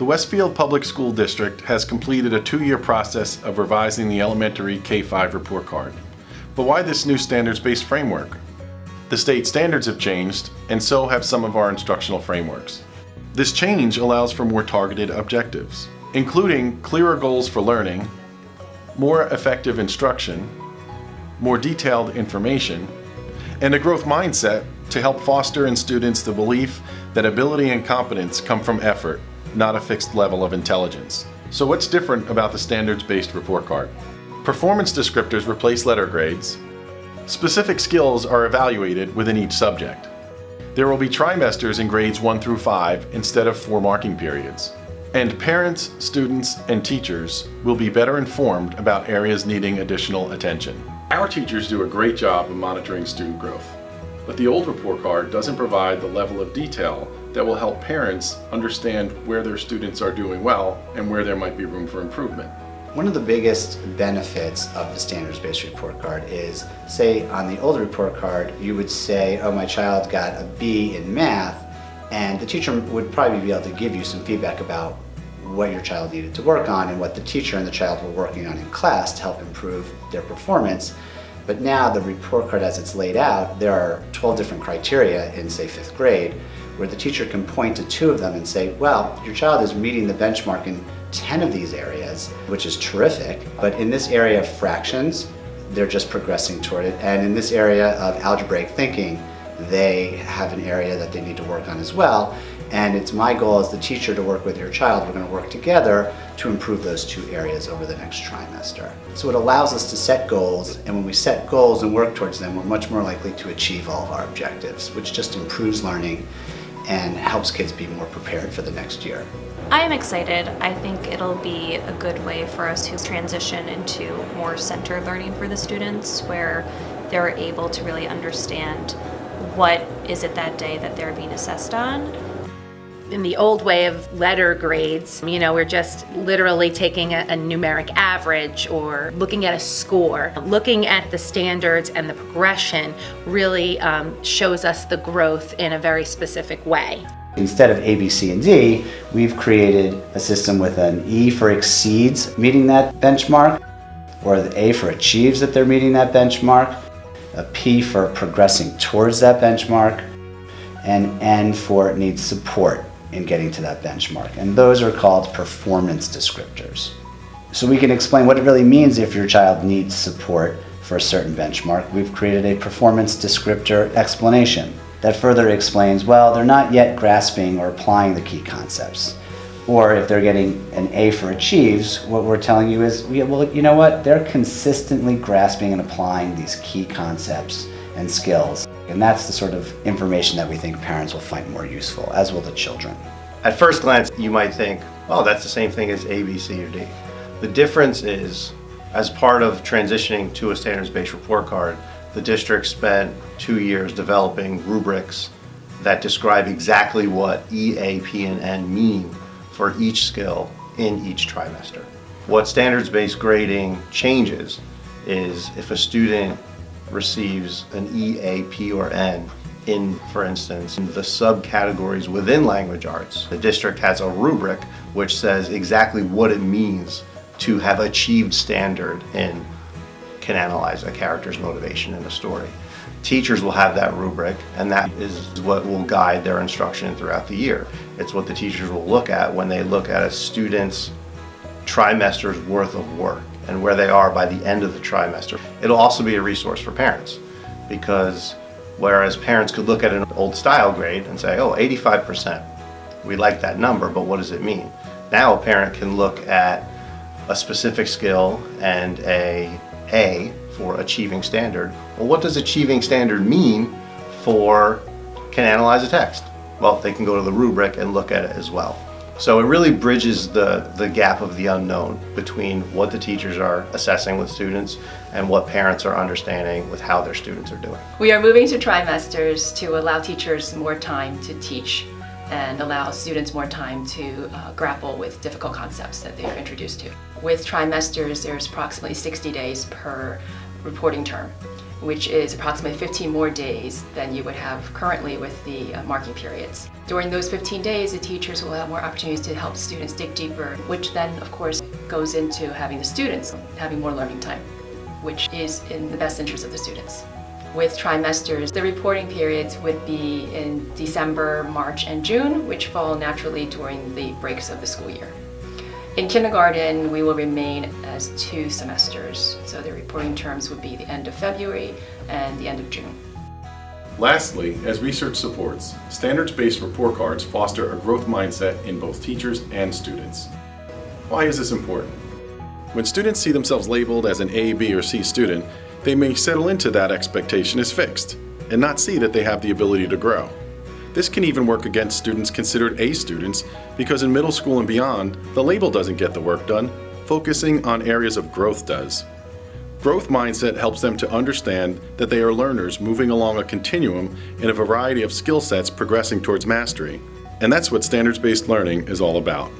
Westfield Public School District has completed a 2-year process of revising the elementary K-5 report card. But why this new standards-based framework? The state standards have changed, and so have some of our instructional frameworks. This change allows for more targeted objectives, including clearer goals for learning, more effective instruction, more detailed information, and a growth mindset to help foster in students the belief that ability and competence come from effort, not a fixed level of intelligence. So what's different about the standards-based report card? Performance descriptors replace letter grades. Specific skills are evaluated within each subject. There will be trimesters in grades 1 through 5 instead of 4 marking periods. And parents, students, and teachers will be better informed about areas needing additional attention. Our teachers do a great job of monitoring student growth, but the old report card doesn't provide the level of detail that will help parents understand where their students are doing well and where there might be room for improvement. One of the biggest benefits of the standards-based report card is, say on the old report card, you would say, oh, my child got a B in math, and the teacher would probably be able to give you some feedback about what your child needed to work on and what the teacher and the child were working on in class to help improve their performance. But now the report card as it's laid out, there are 12 different criteria in, say, 5th grade, where the teacher can point to 2 of them and say, well, your child is meeting the benchmark in 10 of these areas, which is terrific, but in this area of fractions, they're just progressing toward it. And in this area of algebraic thinking, they have an area that they need to work on as well. And it's my goal as the teacher to work with your child. We're going to work together to improve those 2 areas over the next trimester. So it allows us to set goals, and when we set goals and work towards them, we're much more likely to achieve all of our objectives, which just improves learning and helps kids be more prepared for the next year. I am excited. I think it'll be a good way for us to transition into more centered learning for the students, where they're able to really understand what is it that day that they're being assessed on. In the old way of letter grades, we're just literally taking a numeric average or looking at a score. Looking at the standards and the progression really shows us the growth in a very specific way. Instead of A, B, C, and D, we've created a system with an E for exceeds meeting that benchmark, or the A for achieves that they're meeting that benchmark, a P for progressing towards that benchmark, and N for needs support in getting to that benchmark. And those are called performance descriptors. So we can explain what it really means if your child needs support for a certain benchmark. We've created a performance descriptor explanation that further explains, well, they're not yet grasping or applying the key concepts. Or if they're getting an A for achieves, what we're telling you is, well, you know what? They're consistently grasping and applying these key concepts and skills. And that's the sort of information that we think parents will find more useful, as will the children. At first glance, you might think, oh, that's the same thing as A, B, C, or D. The difference is, as part of transitioning to a standards-based report card, the district spent 2 years developing rubrics that describe exactly what E, A, P, and N mean for each skill in each trimester. What standards-based grading changes is if a student receives an E, A, P, or N in, for instance, the subcategories within language arts, the district has a rubric which says exactly what it means to have achieved standard in can analyze a character's motivation in a story. Teachers will have that rubric, and that is what will guide their instruction throughout the year. It's what the teachers will look at when they look at a student's trimester's worth of work and where they are by the end of the trimester. It'll also be a resource for parents, because whereas parents could look at an old style grade and say, oh, 85%, we like that number, but what does it mean? Now a parent can look at a specific skill and A for achieving standard. Well, what does achieving standard mean for can analyze a text? Well, they can go to the rubric and look at it as well. So it really bridges the gap of the unknown between what the teachers are assessing with students and what parents are understanding with how their students are doing. We are moving to trimesters to allow teachers more time to teach and allow students more time to grapple with difficult concepts that they're introduced to. With trimesters, there's approximately 60 days per reporting term. which is approximately 15 more days than you would have currently with the marking periods. During those 15 days, the teachers will have more opportunities to help students dig deeper, which then, of course, goes into having the students having more learning time, which is in the best interest of the students. With trimesters, the reporting periods would be in December, March, and June, which fall naturally during the breaks of the school year. In kindergarten, we will remain as 2 semesters, so the reporting terms would be the end of February and the end of June. Lastly, as research supports, standards-based report cards foster a growth mindset in both teachers and students. Why is this important? When students see themselves labeled as an A, B, or C student, they may settle into that expectation as fixed and not see that they have the ability to grow. This can even work against students considered A students because in middle school and beyond, the label doesn't get the work done, focusing on areas of growth does. Growth mindset helps them to understand that they are learners moving along a continuum in a variety of skill sets progressing towards mastery. And that's what standards-based learning is all about.